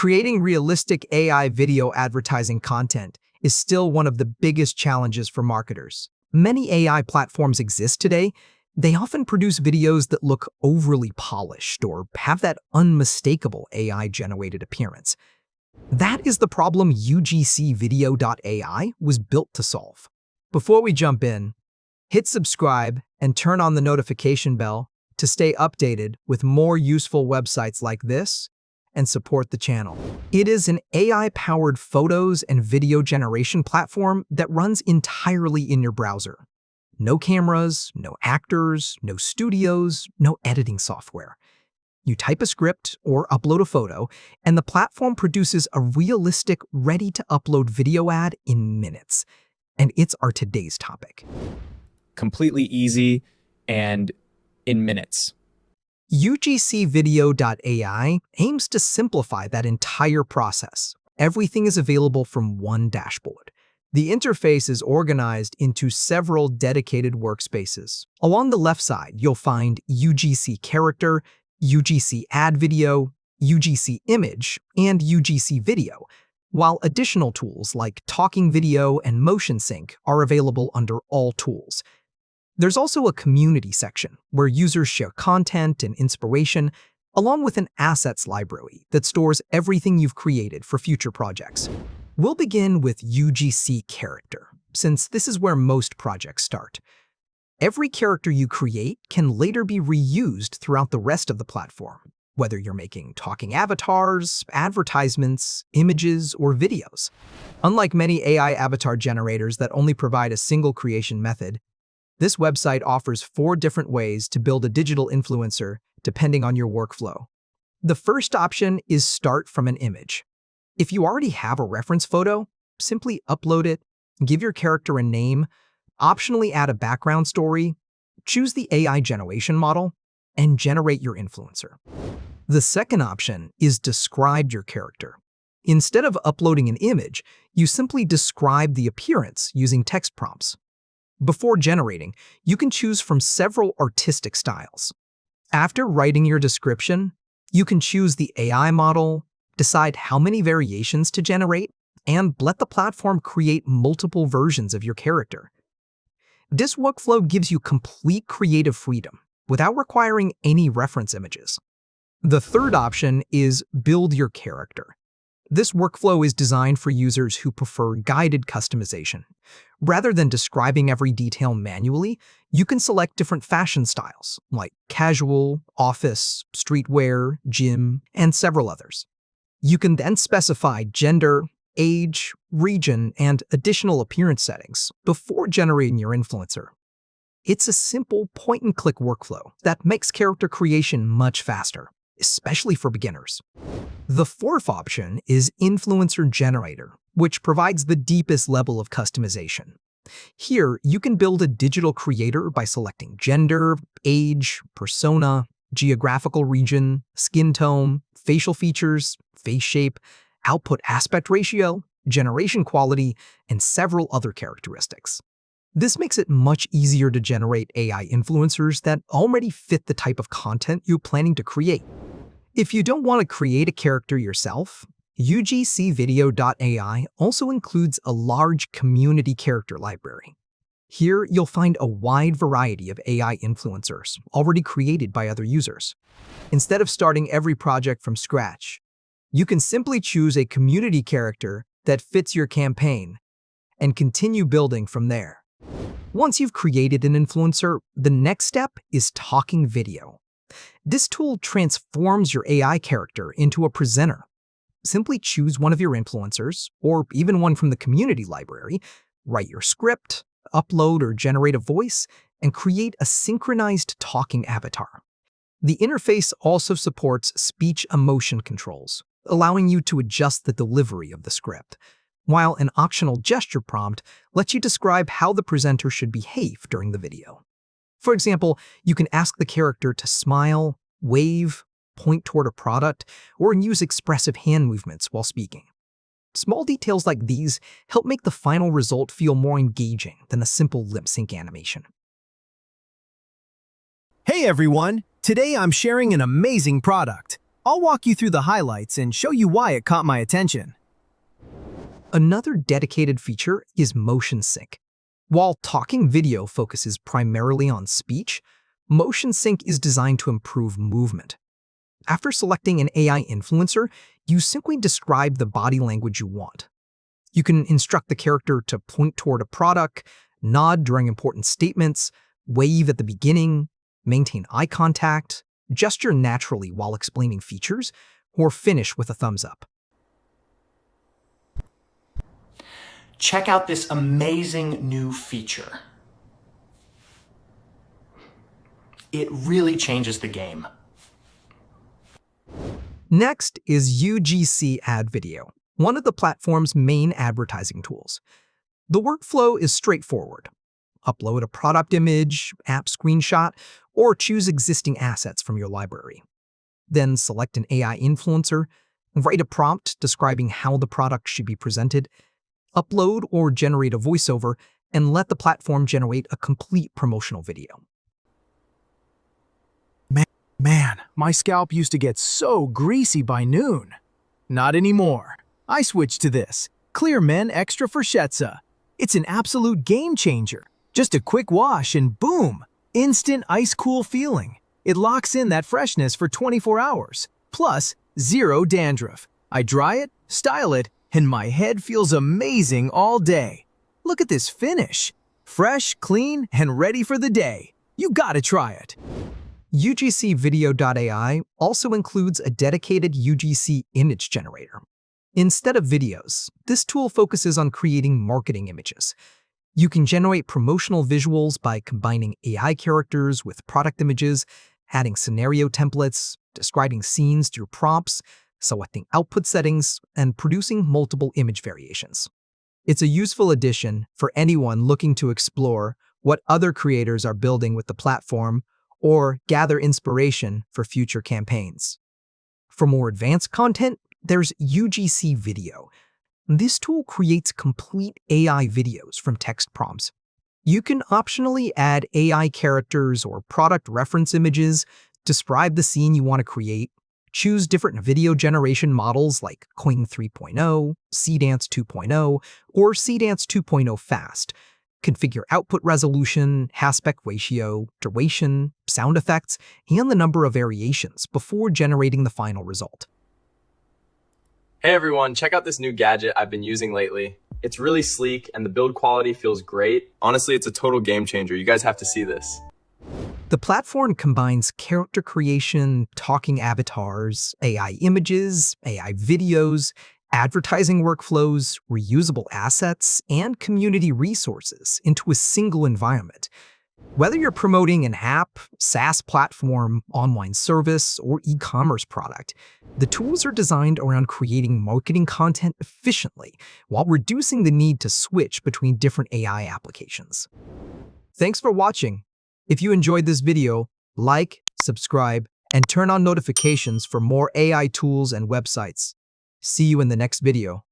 Creating realistic AI video advertising content is still one of the biggest challenges for marketers. Many AI platforms exist today. They often produce videos that look overly polished or have that unmistakable AI-generated appearance. That is the problem UGCvideo.ai was built to solve. Before we jump in, hit subscribe and turn on the notification bell to stay updated with more useful websites like this and support the channel. It is an AI-powered photos and video generation platform that runs entirely in your browser. No cameras, no actors, no studios, no editing software. You type a script or upload a photo, and the platform produces a realistic, ready-to-upload video ad in minutes. And it's our today's topic. Completely easy and in minutes. UGCvideo.ai aims to simplify that entire process. Everything is available from one dashboard. The interface is organized into several dedicated workspaces. Along the left side, you'll find UGC Character, UGC Ad Video, UGC Image, and UGC Video, while additional tools like Talking Video and Motion Sync are available under All Tools. There's also a community section where users share content and inspiration, along with an assets library that stores everything you've created for future projects. We'll begin with UGC Character, since this is where most projects start. Every character you create can later be reused throughout the rest of the platform, whether you're making talking avatars, advertisements, images, or videos. Unlike many AI avatar generators that only provide a single creation method, this website offers 4 different ways to build a digital influencer depending on your workflow. The first option is start from an image. If you already have a reference photo, simply upload it, give your character a name, optionally add a background story, choose the AI generation model, and generate your influencer. The second option is describe your character. Instead of uploading an image, you simply describe the appearance using text prompts. Before generating, you can choose from several artistic styles. After writing your description, you can choose the AI model, decide how many variations to generate, and let the platform create multiple versions of your character. This workflow gives you complete creative freedom without requiring any reference images. The third option is build your character. This workflow is designed for users who prefer guided customization. Rather than describing every detail manually, you can select different fashion styles, like casual, office, streetwear, gym, and several others. You can then specify gender, age, region, and additional appearance settings before generating your influencer. It's a simple point-and-click workflow that makes character creation much faster, especially for beginners. The fourth option is Influencer Generator, which provides the deepest level of customization. Here, you can build a digital creator by selecting gender, age, persona, geographical region, skin tone, facial features, face shape, output aspect ratio, generation quality, and several other characteristics. This makes it much easier to generate AI influencers that already fit the type of content you're planning to create. If you don't want to create a character yourself, UGCvideo.ai also includes a large community character library. Here, you'll find a wide variety of AI influencers already created by other users. Instead of starting every project from scratch, you can simply choose a community character that fits your campaign and continue building from there. Once you've created an influencer, the next step is Talking Video. This tool transforms your AI character into a presenter. Simply choose one of your influencers, or even one from the community library, write your script, upload or generate a voice, and create a synchronized talking avatar. The interface also supports speech emotion controls, allowing you to adjust the delivery of the script, while an optional gesture prompt lets you describe how the presenter should behave during the video. For example, you can ask the character to smile, wave, point toward a product, or use expressive hand movements while speaking. Small details like these help make the final result feel more engaging than a simple lip sync animation. Hey everyone! Today I'm sharing an amazing product. I'll walk you through the highlights and show you why it caught my attention. Another dedicated feature is motion sync. While talking video focuses primarily on speech, motion sync is designed to improve movement. After selecting an AI influencer, you simply describe the body language you want. You can instruct the character to point toward a product, nod during important statements, wave at the beginning, maintain eye contact, gesture naturally while explaining features, or finish with a thumbs up. Check out this amazing new feature. It really changes the game. Next is UGC Ad Video, one of the platform's main advertising tools. The workflow is straightforward. Upload a product image, app screenshot, or choose existing assets from your library. Then select an AI influencer, write a prompt describing how the product should be presented, upload or generate a voiceover, and let the platform generate a complete promotional video. Man, my scalp used to get so greasy by noon. Not anymore. I switched to this, Clear Men Extra Freschezza. It's an absolute game changer. Just a quick wash and boom, instant ice-cool feeling. It locks in that freshness for 24 hours, plus zero dandruff. I dry it, style it, and my head feels amazing all day. Look at this finish. Fresh, clean, and ready for the day. You gotta try it. UGCvideo.ai also includes a dedicated UGC Image generator. Instead of videos, this tool focuses on creating marketing images. You can generate promotional visuals by combining AI characters with product images, adding scenario templates, describing scenes through prompts, selecting output settings, and producing multiple image variations. It's a useful addition for anyone looking to explore what other creators are building with the platform or gather inspiration for future campaigns. For more advanced content, there's UGC Video. This tool creates complete AI videos from text prompts. You can optionally add AI characters or product reference images, describe the scene you want to create, choose different video generation models like Coin 3.0, Cdance 2.0, or Cdance 2.0 Fast, configure output resolution, aspect ratio, duration, sound effects, and the number of variations before generating the final result. Hey everyone, check out this new gadget I've been using lately. It's really sleek and the build quality feels great. Honestly, it's a total game changer. You guys have to see this. The platform combines character creation, talking avatars, AI images, AI videos, advertising workflows, reusable assets, and community resources into a single environment. Whether you're promoting an app, SaaS platform, online service, or e-commerce product, the tools are designed around creating marketing content efficiently while reducing the need to switch between different AI applications. Thanks for watching. If you enjoyed this video, like, subscribe, and turn on notifications for more AI tools and websites. See you in the next video.